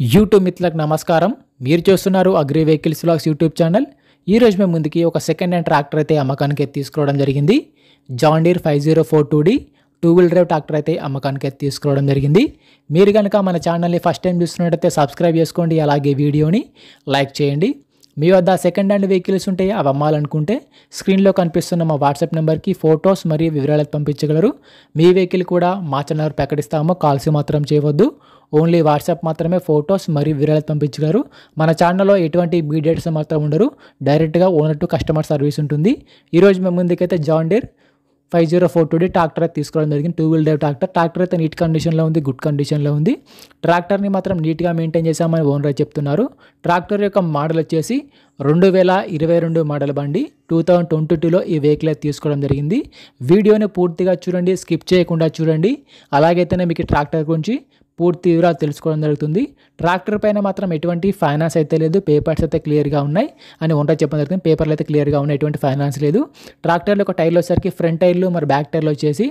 YouTube మిత్రులకు నమస్కారం. మీరు చూస్తున్నారు agri vehicles vlogs YouTube channel. ఈరోజు మేము ముందుకి ఒక సెకండ్ హ్యాండ్ ట్రాక్టర్ అయితే అమ్మకానికి తీసుకోవడం జరిగింది. John Deere 5042D two wheel drive tractor అయితే అమ్మకానికి తీసుకోవడం జరిగింది. మీరు కనుక మన ఛానల్ని ఫస్ట్ టైం చూస్తున్నట్టయితే సబ్స్క్రైబ్ చేసుకోండి, అలాగే వీడియోని లైక్ చేయండి. మీ వద్ద సెకండ్ హ్యాండ్ వెహికల్స్ ఉంటే అవి అమ్మాలనుకుంటే స్క్రీన్లో కనిపిస్తున్న మా వాట్సాప్ నెంబర్కి ఫొటోస్ మరియు వివరాలు పంపించగలరు. మీ వెహికల్ కూడా మా ఛానల్ ప్రకటిస్తాము, కాల్స్ మాత్రం చేయవద్దు. ఓన్లీ వాట్సాప్ మాత్రమే ఫొటోస్ మరియు వివరాలు పంపించగలరు. మన ఛానల్లో ఎటువంటి మీడియేటర్స్ మాత్రం ఉండరు, డైరెక్ట్గా ఓనర్ టు కస్టమర్ సర్వీస్ ఉంటుంది. ఈరోజు మేము ముందుకైతే జాన్ డీర్ 5042D ట్రాక్టర్ అయితే తీసుకోవడం జరిగింది. టూ వీల్ డ్రైవ్ ట్రాక్టర్ అయితే నీట్ కండిషన్లో ఉంది, గుడ్ కండిషన్లో ఉంది. ట్రాక్టర్ని మాత్రం నీట్గా మెయింటైన్ చేశామని ఓనర్ చెప్తున్నారు. ట్రాక్టర్ యొక్క మోడల్ వచ్చేసి 2022 మోడల్ బండి. 2022లో ఈ వెహికల్ అయితే తీసుకోవడం జరిగింది. వీడియోని పూర్తిగా చూడండి, స్కిప్ చేయకుండా చూడండి. అలాగైతేనే మీకు ట్రాక్టర్ గురించి పూర్తి వివరాలు తెలుసుకోవడం జరుగుతుంది. ట్రాక్టర్ పైన మాత్రం ఎటువంటి ఫైనాన్స్ అయితే లేదు, పేపర్స్ అయితే క్లియర్గా ఉన్నాయి అని ఓనర్ చెప్పడం జరుగుతుంది. పేపర్లు అయితే క్లియర్గా ఉన్నాయి, ఎటువంటి ఫైనాన్స్ లేదు. ట్రాక్టర్లో ఒక టైర్లు వచ్చేసరికి ఫ్రంట్ టైర్లు మరి బ్యాక్ టైర్లు వచ్చేసి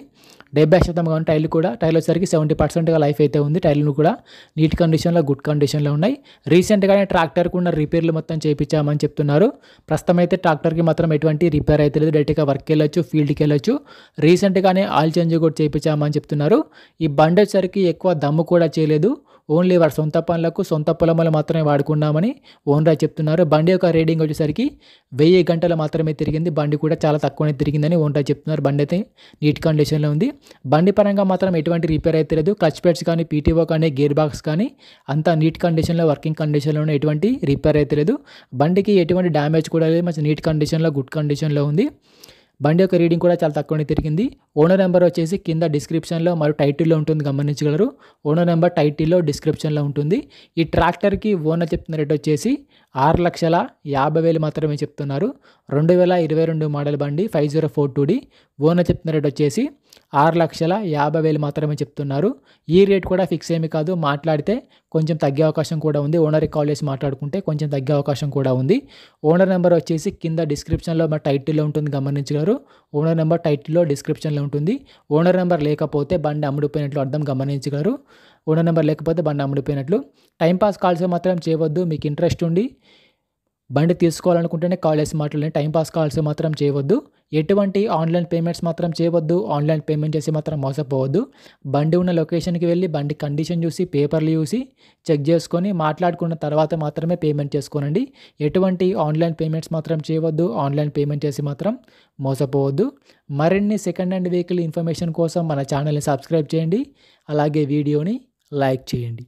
70% ఉన్న టైర్లు వచ్చేసరికి 70%గా లైఫ్ అయితే ఉంది. టైర్లు కూడా నీట్ కండిషన్లో, గుడ్ కండిషన్లో ఉన్నాయి. రీసెంట్గానే ట్రాక్టర్కి ఉన్న రిపేర్లు మొత్తం చేయించామని చెప్తున్నారు. ప్రస్తుతం అయితే ట్రాక్టర్కి మాత్రం ఎటువంటి రిపేర్ అయితే లేదు, డైరెక్ట్గా వర్క్కి వెళ్ళొచ్చు, ఫీల్డ్కి వెళ్ళొచ్చు. రీసెంట్గానే ఆయిల్ చేంజ్ కూడా చేయించామని చెప్తున్నారు. ఈ బండి వచ్చేసరికి ఎక్కువ దమ్ము కూడా చేయలేదు, ఓన్లీ వారి సొంత పనులకు సొంత పొలంలో మాత్రమే వాడుకున్నామని ఓనర్ చెప్తున్నారు. బండి యొక్క రేటింగ్ వచ్చేసరికి 1000 గంటలు మాత్రమే తిరిగింది. బండి కూడా చాలా తక్కువనే తిరిగిందని ఓనర్ చెప్తున్నారు. బండి అయితే నీట్ కండిషన్లో ఉంది. బండి పరంగా మాత్రం ఎటువంటి రిపేర్ అయితే లేదు. క్లచ్ ప్లేట్స్ కానీ, పీటీఓ కానీ, గేర్ బాక్స్ కానీ అంతా నీట్ కండిషన్లో, వర్కింగ్ కండిషన్లోనే, ఎటువంటి రిపేర్ అయితే లేదు. బండికి ఎటువంటి డ్యామేజ్ కూడా లేదు, మంచి నీట్ కండిషన్లో, గుడ్ కండిషన్లో ఉంది. బండి యొక్క రీడింగ్ కూడా చాలా తక్కువనే తిరిగింది. ఓనర్ నెంబర్ వచ్చేసి కింద డిస్క్రిప్షన్లో మరియు టైటిల్లో ఉంటుంది, గమనించగలరు. ఓనర్ నెంబర్ టైటిల్లో, డిస్క్రిప్షన్లో ఉంటుంది. ఈ ట్రాక్టర్కి ఓనర్ చెప్తున్న రేట్ వచ్చేసి 6,50,000 మాత్రమే చెప్తున్నారు. 2022 మోడల్ బండి 5042D. ఓనర్ చెప్తున్న రేట్ వచ్చేసి 6,50,000 మాత్రమే చెప్తున్నారు. ఈ రేట్ కూడా ఫిక్స్ ఏమి కాదు, మాట్లాడితే కొంచెం తగ్గే అవకాశం కూడా ఉంది. ఓనర్కి కాల్ చేసి మాట్లాడుకుంటే కొంచెం తగ్గే అవకాశం కూడా ఉంది. ఓనర్ నెంబర్ వచ్చేసి కింద డిస్క్రిప్షన్లో మా టైటిల్లో ఉంటుంది, గమనించగలరు. ఓనర్ నెంబర్ టైటిల్లో, డిస్క్రిప్షన్లో ఉంటుంది. ఓనర్ నెంబర్ లేకపోతే బండి అమ్ముడిపోయినట్లు అర్థం, గమనించగలరు. ఓనర్ నెంబర్ లేకపోతే బండి అమ్ముడిపోయినట్లు. టైంపాస్ కాల్స్ మాత్రం చేయవద్దు. మీకు ఇంట్రెస్ట్ ఉండి బండి తీసుకోవాలనుకుంటేనే కాల్ చేసి మాట్లాడండి. టైంపాస్ కాల్స్ మాత్రం చేయవద్దు. ఎటువంటి ఆన్లైన్ పేమెంట్స్ మాత్రం చేయవద్దు. ఆన్లైన్ పేమెంట్ చేసి మాత్రం మోసపోవద్దు. బండి ఉన్న లొకేషన్కి వెళ్ళి బండి కండిషన్ చూసి, పేపర్లు చూసి చెక్ చేసుకొని మాట్లాడుకున్న తర్వాత మాత్రమే పేమెంట్ చేసుకోనండి. ఎటువంటి ఆన్లైన్ పేమెంట్స్ మాత్రం చేయవద్దు. ఆన్లైన్ పేమెంట్ చేసి మాత్రం మోసపోవద్దు. మరిన్ని సెకండ్ హ్యాండ్ వెహికల్ ఇన్ఫర్మేషన్ కోసం మన ఛానల్ని సబ్స్క్రైబ్ చేయండి, అలాగే వీడియోని లైక్ చేయండి.